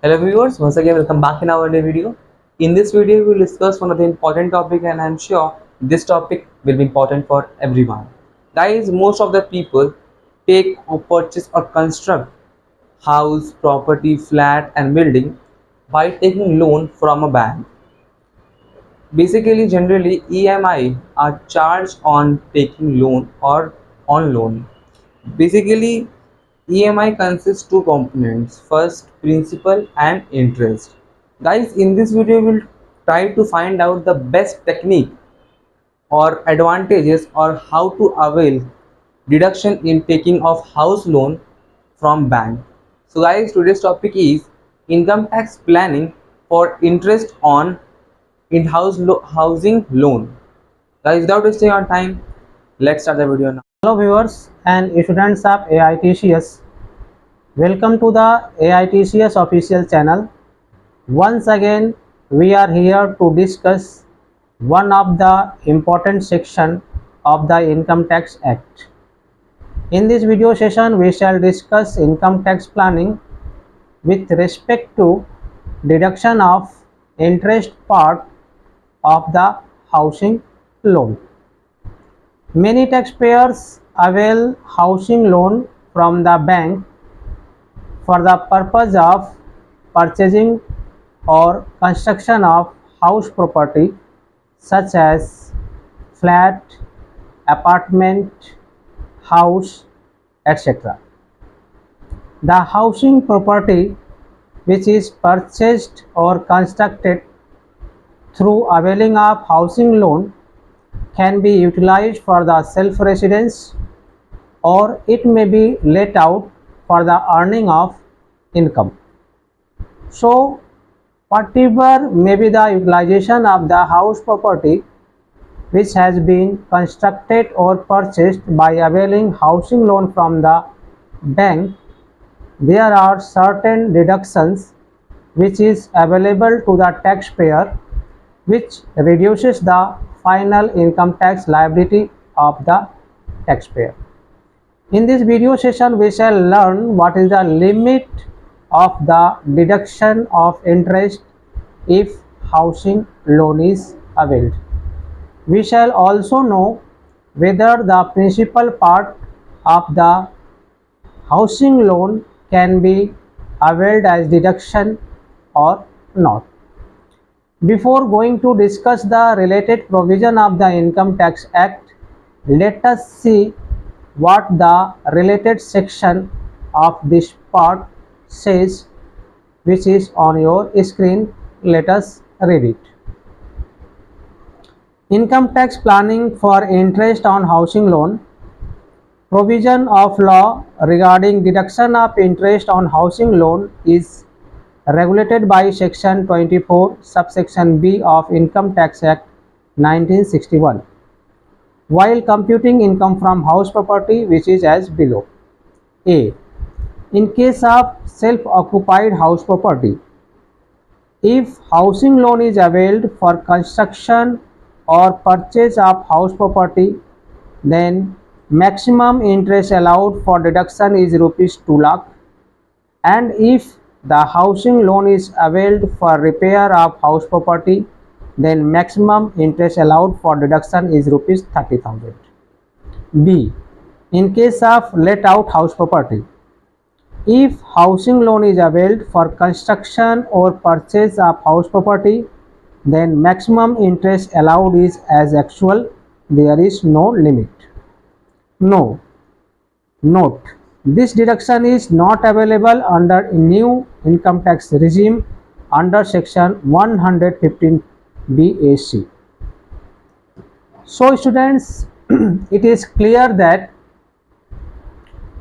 Hello viewers, once again welcome back in our new video. In this video we will discuss one of the important topic and I am sure this topic will be important for everyone. Guys, most of the people take or purchase or construct house, property, flat and building by taking loan from a bank. Basically, generally EMI are charged on taking loan or on loan. Basically, EMI consists two components, first principal and interest. Guys, in this video we will try to find out the best technique or advantages or how to avail deduction in taking of house loan from bank. So guys, today's topic is income tax planning for interest on housing loan. Guys, without wasting our time, let's start the video now. Hello viewers and students of AITCS. Welcome to the AITCS official channel. Once again, we are here to discuss one of the important section of the Income Tax Act. In this video session, we shall discuss income tax planning with respect to deduction of interest part of the housing loan. Many taxpayers avail housing loan from the bank for the purpose of purchasing or construction of house property such as flat, apartment, house, etc. The housing property which is purchased or constructed through availing of housing loan can be utilized for the self-residence or it may be let out for the earning of income. So, whatever may be the utilization of the house property which has been constructed or purchased by availing housing loan from the bank, there are certain deductions which is available to the taxpayer which reduces the final income tax liability of the taxpayer. In this video session, we shall learn what is the limit of the deduction of interest if housing loan is availed. We shall also know whether the principal part of the housing loan can be availed as deduction or not. Before going to discuss the related provision of the Income Tax Act, let us see what the related section of this part says, which is on your screen. Let us read it. Income tax planning for interest on housing loan. Provision of law regarding deduction of interest on housing loan is regulated by section 24 subsection B of Income Tax Act 1961 while computing income from house property, which is as below. A. In case of self-occupied house property, if housing loan is availed for construction or purchase of house property, then maximum interest allowed for deduction is rupees 2 lakh, and if the housing loan is availed for repair of house property, then maximum interest allowed for deduction is rupees 30,000. B. In case of let out house property, if housing loan is availed for construction or purchase of house property, then maximum interest allowed is as actual. There is no limit. No. Note: this deduction is not available under new income tax regime under section 115 BAC. So students, it is clear that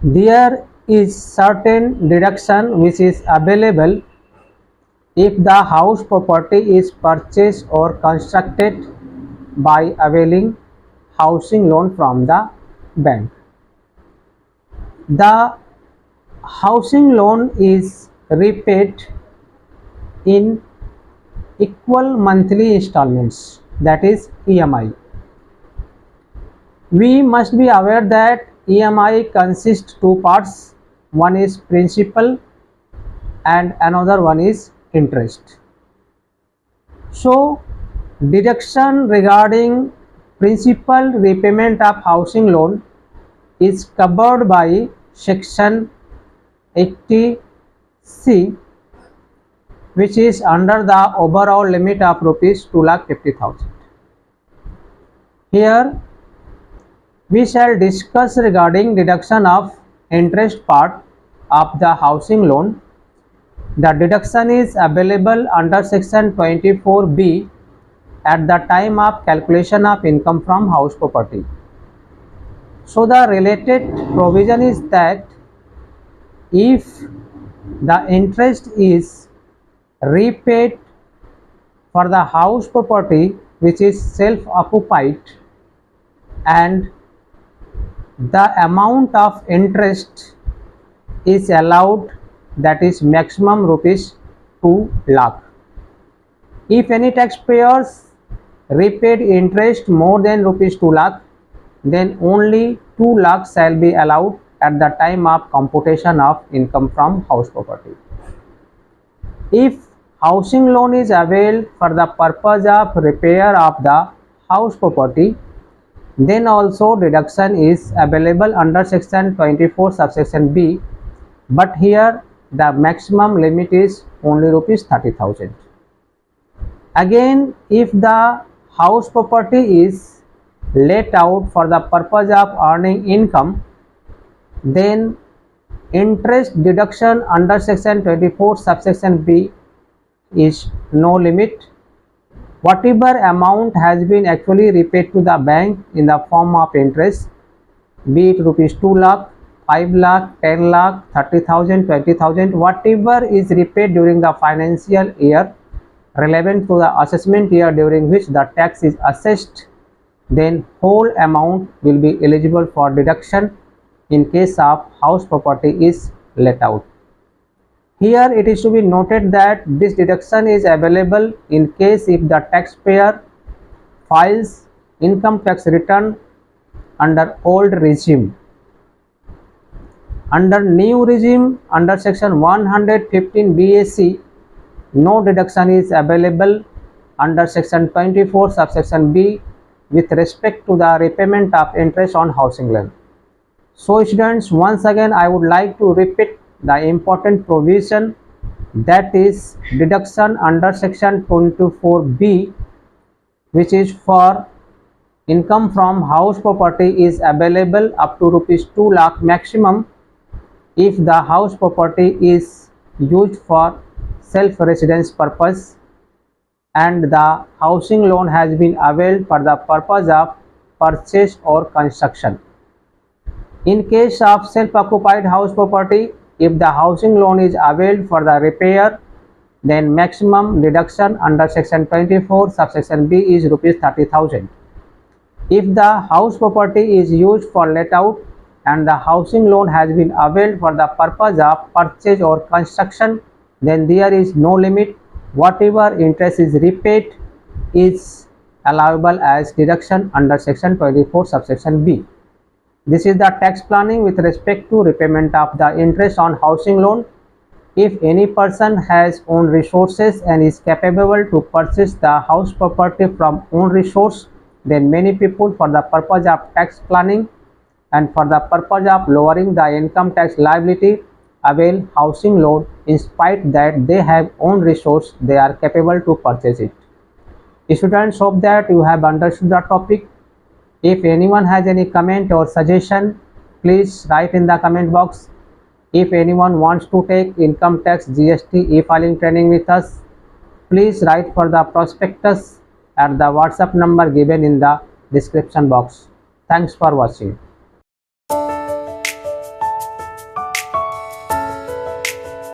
there is certain deduction which is available if the house property is purchased or constructed by availing housing loan from the bank. The housing loan is repaid in equal monthly installments, that is EMI. We must be aware that EMI consists two parts. One is principal and another one is interest. So deduction regarding principal repayment of housing loan is covered by section 80C, which is under the overall limit of rupees 2,50,000. Here we shall discuss regarding deduction of interest part of the housing loan. The deduction is available under section 24B at the time of calculation of income from house property. So the related provision is that if the interest is repaid for the house property which is self-occupied and the amount of interest is allowed, that is maximum rupees 2 lakh. If any taxpayers repaid interest more than rupees 2 lakh, then only 2 lakh shall be allowed at the time of computation of income from house property. If housing loan is availed for the purpose of repair of the house property, then also deduction is available under section 24 subsection B, but here the maximum limit is only rupees 30,000. Again, if the house property is let out for the purpose of earning income, then interest deduction under section 24 subsection B is no limit. Whatever amount has been actually repaid to the bank in the form of interest, be it rupees 2 lakh, 5 lakh, 10 lakh, 30,000, 20,000, whatever is repaid during the financial year relevant to the assessment year during which the tax is assessed, then whole amount will be eligible for deduction in case of house property is let out. Here it is to be noted that this deduction is available in case if the taxpayer files income tax return under old regime. Under new regime, under section 115 BAC, no deduction is available under section 24 subsection B with respect to the repayment of interest on housing loan. So students, once again I would like to repeat the important provision, that is deduction under section 24B, which is for income from house property, is available up to rupees 2 lakh maximum if the house property is used for self residence purpose and the housing loan has been availed for the purpose of purchase or construction. In case of self occupied house property, if the housing loan is availed for the repair, then maximum deduction under section 24 subsection B is rupees 30,000. If the house property is used for let out and the housing loan has been availed for the purpose of purchase or construction, then there is no limit. Whatever interest is repaid is allowable as deduction under section 24 subsection B. This is the tax planning with respect to repayment of the interest on housing loan. If any person has own resources and is capable to purchase the house property from own resource, then many people for the purpose of tax planning and for the purpose of lowering the income tax liability avail housing loan in spite that they have own resource, they are capable to purchase it. Students, hope that you have understood the topic. If anyone has any comment or suggestion, please write in the comment box. If anyone wants to take income tax GST e-filing training with us, please write for the prospectus at the WhatsApp number given in the description box. Thanks for watching.